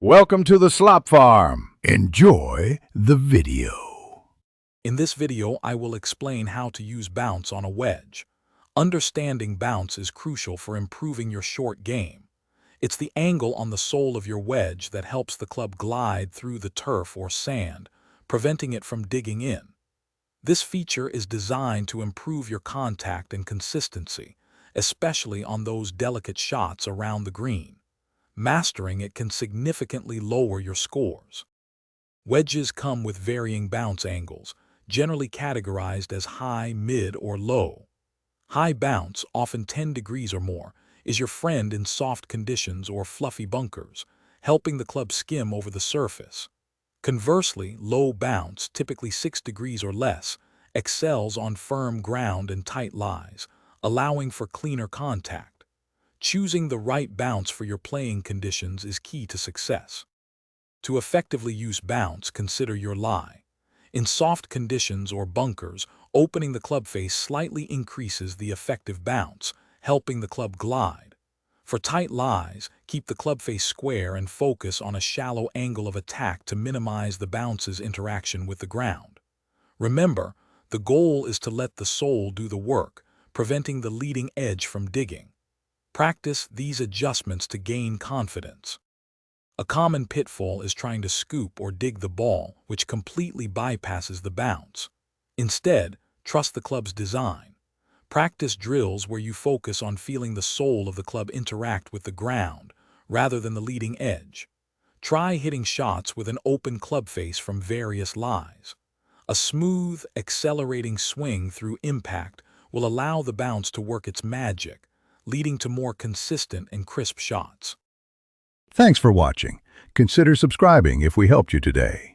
Welcome to the Slop Farm. Enjoy the video. In this video, I will explain how to use bounce on a wedge. Understanding bounce is crucial for improving your short game. It's the angle on the sole of your wedge that helps the club glide through the turf or sand, preventing it from digging in. This feature is designed to improve your contact and consistency, especially on those delicate shots around the green. Mastering it can significantly lower your scores. Wedges come with varying bounce angles, generally categorized as high, mid, or low. High bounce, often 10 degrees or more, is your friend in soft conditions or fluffy bunkers, helping the club skim over the surface. Conversely, low bounce, typically 6 degrees or less, excels on firm ground and tight lies, allowing for cleaner contact. Choosing the right bounce for your playing conditions is key to success. To effectively use bounce, consider your lie. In soft conditions or bunkers, opening the club face slightly increases the effective bounce, helping the club glide. For tight lies, keep the club face square and focus on a shallow angle of attack to minimize the bounce's interaction with the ground. Remember, the goal is to let the sole do the work, preventing the leading edge from digging. Practice these adjustments to gain confidence. A common pitfall is trying to scoop or dig the ball, which completely bypasses the bounce. Instead, trust the club's design. Practice drills where you focus on feeling the sole of the club interact with the ground, rather than the leading edge. Try hitting shots with an open club face from various lies. A smooth, accelerating swing through impact will allow the bounce to work its magic, leading to more consistent and crisp shots. Thanks for watching. Consider subscribing if we helped you today.